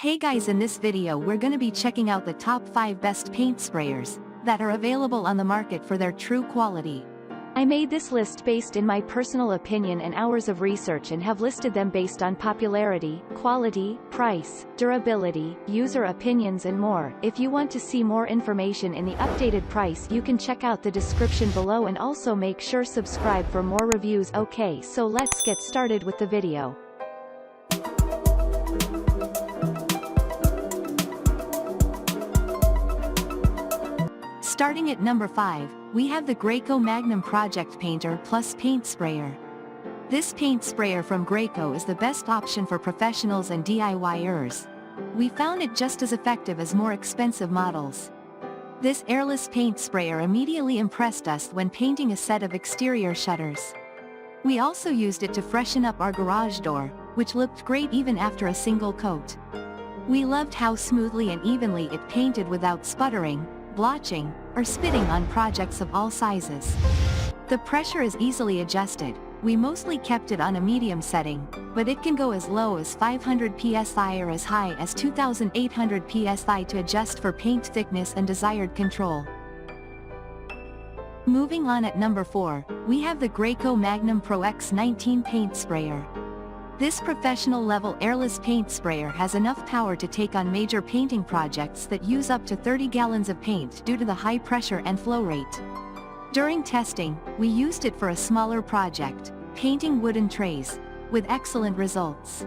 Hey guys, in this video we're gonna be checking out the top 5 best paint sprayers that are available on the market for their true quality. I made this list based in my personal opinion and hours of research and have listed them based on popularity, quality, price, durability, user opinions and more. If you want to see more information in the updated price, you can check out the description below and also make sure subscribe for more reviews. Okay, so let's get started with the video. Starting at number 5, we have the Graco Magnum Project Painter Plus Paint Sprayer. This paint sprayer from Graco is the best option for professionals and DIYers. We found it just as effective as more expensive models. This airless paint sprayer immediately impressed us when painting a set of exterior shutters. We also used it to freshen up our garage door, which looked great even after a single coat. We loved how smoothly and evenly it painted without sputtering, blotching, or spitting on projects of all sizes. The pressure is easily adjusted. We mostly kept it on a medium setting, but it can go as low as 500 psi or as high as 2800 psi to adjust for paint thickness and desired control. Moving on, at number 4, we have the Graco Magnum Pro X19 Paint Sprayer. This professional-level airless paint sprayer has enough power to take on major painting projects that use up to 30 gallons of paint due to the high pressure and flow rate. During testing, we used it for a smaller project, painting wooden trays, with excellent results.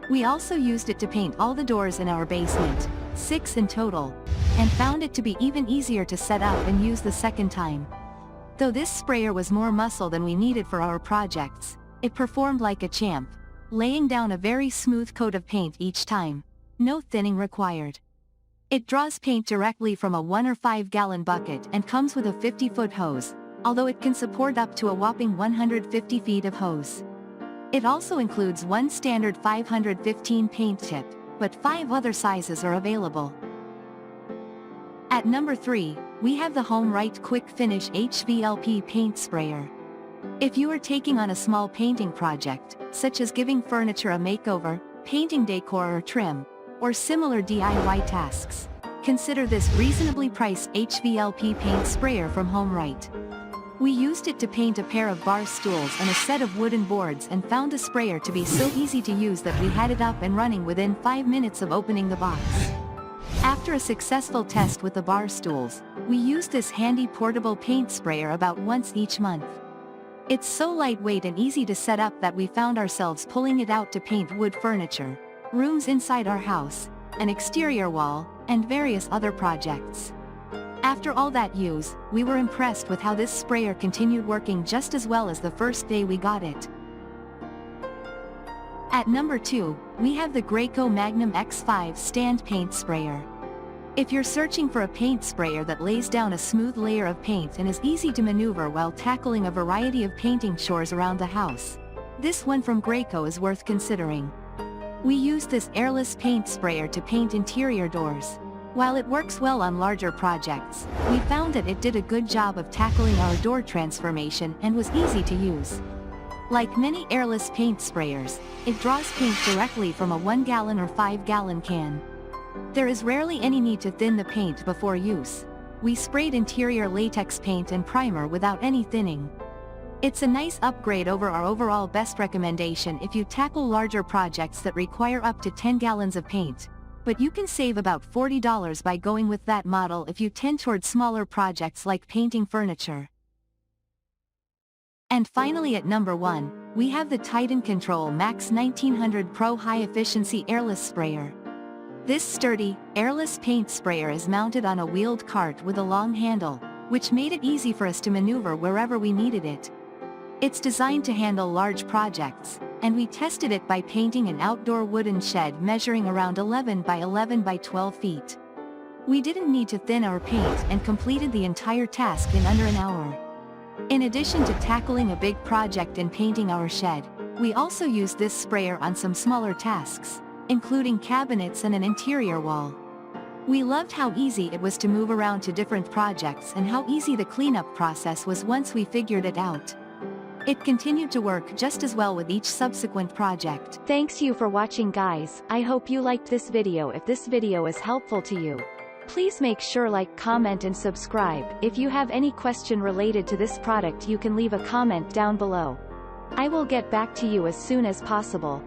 We also used it to paint all the doors in our basement, 6 in total, and found it to be even easier to set up and use the second time. Though this sprayer was more muscle than we needed for our projects, it performed like a champ, laying down a very smooth coat of paint each time. No thinning required. It draws paint directly from a 1 or 5 gallon bucket and comes with a 50-foot hose, although it can support up to a whopping 150 feet of hose. It also includes one standard 515 paint tip, but 5 other sizes are available. At number 3, we have the Homeright Quick Finish HVLP Paint Sprayer. If you are taking on a small painting project, such as giving furniture a makeover, painting decor or trim, or similar DIY tasks, consider this reasonably priced HVLP paint sprayer from Homeright. We used it to paint a pair of bar stools and a set of wooden boards and found the sprayer to be so easy to use that we had it up and running within 5 minutes of opening the box. After a successful test with the bar stools, we used this handy portable paint sprayer about once each month. It's so lightweight and easy to set up that we found ourselves pulling it out to paint wood furniture, rooms inside our house, an exterior wall, and various other projects. After all that use, we were impressed with how this sprayer continued working just as well as the first day we got it. At number 2, we have the Graco Magnum X5 Stand Paint Sprayer. If you're searching for a paint sprayer that lays down a smooth layer of paint and is easy to maneuver while tackling a variety of painting chores around the house, this one from Graco is worth considering. We used this airless paint sprayer to paint interior doors. While it works well on larger projects, we found that it did a good job of tackling our door transformation and was easy to use. Like many airless paint sprayers, it draws paint directly from a 1 gallon or 5 gallon can. There is rarely any need to thin the paint before use. We sprayed interior latex paint and primer without any thinning. It's a nice upgrade over our overall best recommendation if you tackle larger projects that require up to 10 gallons of paint, but you can save about $40 by going with that model if you tend toward smaller projects like painting furniture. And finally, at number 1, we have the Titan ControlMax 1900 Pro High Efficiency Airless Sprayer. This sturdy, airless paint sprayer is mounted on a wheeled cart with a long handle, which made it easy for us to maneuver wherever we needed it. It's designed to handle large projects, and we tested it by painting an outdoor wooden shed measuring around 11 by 11 by 12 feet. We didn't need to thin our paint and completed the entire task in under an hour. In addition to tackling a big project and painting our shed, we also used this sprayer on some smaller tasks, including cabinets and an interior wall. We loved how easy it was to move around to different projects and how easy the cleanup process was once we figured it out. It continued to work just as well with each subsequent project. Thanks you for watching guys. I hope you liked this video. If this video is helpful to you, please make sure like, comment and subscribe. If you have any question related to this product you can leave a comment down below. I will get back to you as soon as possible.